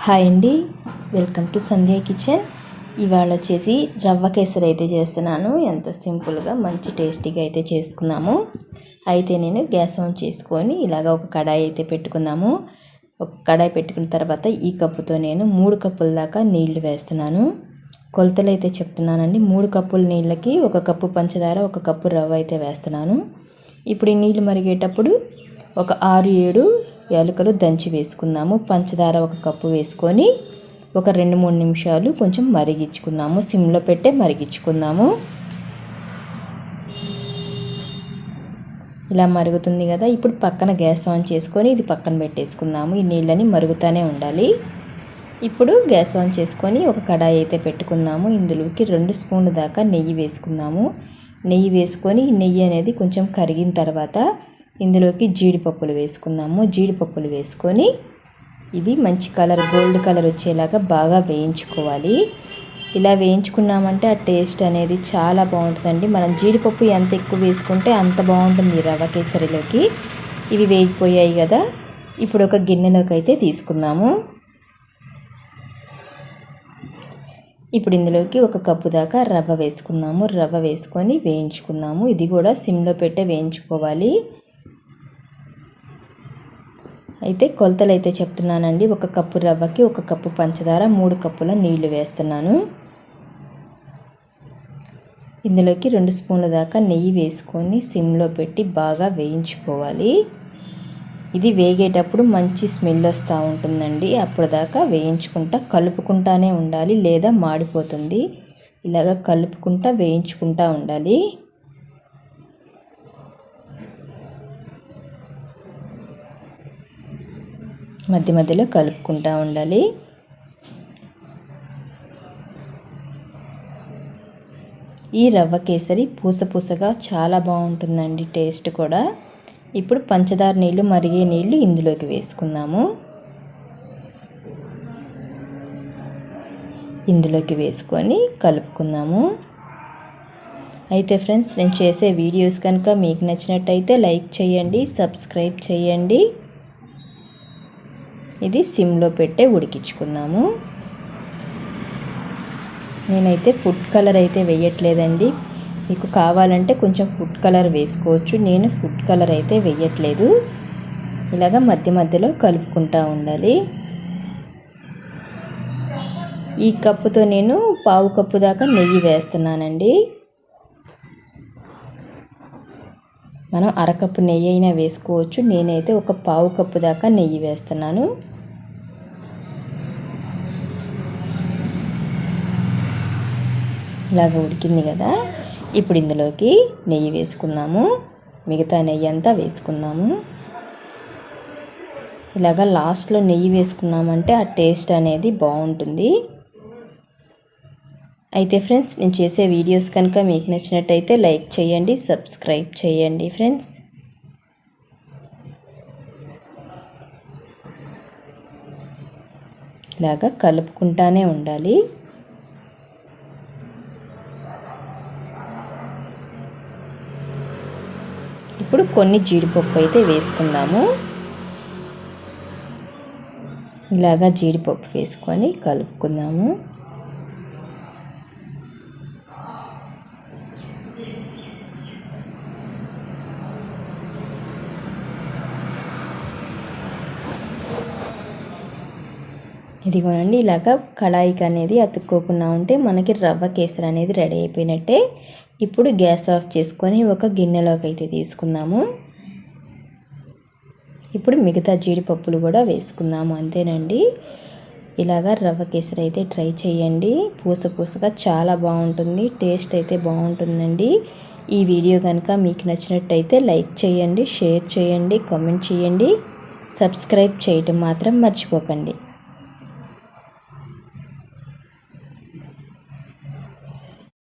Hi అండి, welcome to Sandhya kitchen. ఇవాళ వచ్చేసి రవ్వ కేసరి అయితే చేస్తున్నాను. ఎంత సింపుల్గా మంచి టేస్టీగా అయితే చేసుకున్నాము. అయితే నేను గ్యాస్ ఆన్ చేసుకొని ఇలాగ ఒక కడాయి అయితే పెట్టుకున్నాము. ఒక కడాయి పెట్టుకున్న తర్వాత ఈ కప్పుతో నేను 3 కప్పుల దాకా నీళ్లు వేస్తున్నాను. కొలతలు అయితే చెప్తున్నానండి. 3 కప్పుల నీళ్ళకి 1 కప్పు పంచదార, 1 కప్పు రవ్వ అయితే వేస్తున్నాను. ఇప్పుడు ఈ నీళ్ళు మరిగేటప్పుడు ఒక 6-7 యాలకులు దంచి వేసుకుందాము. పంచదార 1 కప్పు వేసుకొని ఒక 2-3 నిమిషాలు కొంచెం మరిగించుకుందాము. సిమ్లో పెట్టే మరిగించుకుందాము. ఇలా మరుగుతుంది కదా, ఇప్పుడు పక్కన గ్యాస్ ఆన్ చేసుకొని ఇది పక్కన పెట్టేసుకుందాము. ఈ నీళ్ళని మరుగుతూనే ఉండాలి. ఇప్పుడు గ్యాస్ ఆన్ చేసుకొని ఒక కడాయి అయితే పెట్టుకుందాము. ఇందులోకి 2 స్పూన్ల దాకా నెయ్యి వేసుకుందాము. నెయ్యి వేసుకొని నెయ్యి అనేది కొంచెం కరిగిన తర్వాత ఇందులోకి జీడిపప్పులు వేసుకుందాము. జీడిపప్పులు వేసుకొని ఇవి మంచి కలర్, గోల్డ్ కలర్ వచ్చేలాగా బాగా వేయించుకోవాలి. ఇలా వేయించుకున్నామంటే ఆ టేస్ట్ అనేది చాలా బాగుంటుందండి. మనం జీడిపప్పు ఎంత ఎక్కువ వేసుకుంటే అంత బాగుంటుంది రవ్వ కేసరిలోకి. ఇవి వేగిపోయాయి కదా, ఇప్పుడు ఒక గిన్నెలోకి అయితే తీసుకుందాము. ఇప్పుడు ఇందులోకి 1 కప్పు దాకా రవ్వ వేసుకుందాము. రవ్వ వేసుకొని వేయించుకుందాము. ఇది కూడా సిమ్లో పెట్టే వేయించుకోవాలి. అయితే కొలతలు అయితే చెప్తున్నానండి. 1 కప్పు రవ్వకి 1 కప్పు పంచదార, 3 కప్పుల నీళ్లు వేస్తున్నాను. ఇందులోకి 2 స్పూన్ల దాకా నెయ్యి వేసుకొని సిమ్లో పెట్టి బాగా వేయించుకోవాలి. ఇది వేగేటప్పుడు మంచి స్మెల్ వస్తూ ఉంటుందండి. అప్పటిదాకా వేయించుకుంటా కలుపుకుంటానే ఉండాలి, లేదా మాడిపోతుంది. ఇలాగ కలుపుకుంటా వేయించుకుంటా ఉండాలి. మధ్య మధ్యలో కలుపుకుంటూ ఉండాలి. ఈ రవ్వ కేసరి పూసగా చాలా బాగుంటుందండి, టేస్ట్ కూడా. ఇప్పుడు పంచదార నీళ్ళు, మరిగే నీళ్ళు ఇందులోకి వేసుకుందాము. ఇందులోకి వేసుకొని కలుపుకుందాము. అయితే ఫ్రెండ్స్, నేను చేసే వీడియోస్ కనుక మీకు నచ్చినట్టయితే లైక్ చేయండి, సబ్స్క్రైబ్ చేయండి. ఇది సిమ్లో పెట్టే ఉడికించుకుందాము. నేనైతే ఫుడ్ కలర్ అయితే వేయట్లేదండి. మీకు కావాలంటే కొంచెం ఫుడ్ కలర్ వేసుకోవచ్చు. నేను ఫుడ్ కలర్ అయితే వేయట్లేదు. ఇలాగ మధ్య మధ్యలో కలుపుకుంటూ ఉండాలి. ఈ కప్పుతో నేను 1/2 కప్పు దాకా నెయ్యి వేస్తున్నానండి. మనం 1/2 కప్పు నెయ్యి అయినా వేసుకోవచ్చు. నేనైతే 1/4 కప్పు దాకా నెయ్యి వేస్తున్నాను. ఇలాగ ఉడికింది కదా, ఇప్పుడు ఇందులోకి నెయ్యి వేసుకుందాము. మిగతా నెయ్యి అంతా వేసుకుందాము. ఇలాగ లాస్ట్లో నెయ్యి వేసుకున్నామంటే ఆ టేస్ట్ అనేది బాగుంటుంది. అయితే ఫ్రెండ్స్, నేను చేసే వీడియోస్ కనుక మీకు నచ్చినట్టయితే లైక్ చేయండి, సబ్స్క్రైబ్ చేయండి ఫ్రెండ్స్. ఇలాగా కలుపుకుంటానే ఉండాలి. ఇప్పుడు కొన్ని జీడిపప్పు అయితే వేసుకుందాము. ఇలాగా జీడిపప్పు వేసుకొని కలుపుకుందాము. ఇదిగోనండి, ఇలాగ కళాయికి అనేది అతుక్కోకుండా ఉంటే మనకి రవ్వ కేసరి అనేది రెడీ అయిపోయినట్టే. ఇప్పుడు గ్యాస్ ఆఫ్ చేసుకొని ఒక గిన్నెలోకి అయితే తీసుకుందాము. ఇప్పుడు మిగతా జీడిపప్పులు కూడా వేసుకుందాము. అంతేనండి. ఇలాగ రవ్వ కేసరి అయితే ట్రై చేయండి. పూసగా చాలా బాగుంటుంది, టేస్ట్ అయితే బాగుంటుందండి. ఈ వీడియో కనుక మీకు నచ్చినట్టయితే లైక్ చేయండి, షేర్ చేయండి, కామెంట్ చేయండి, సబ్స్క్రైబ్ చేయటం మాత్రం మర్చిపోకండి.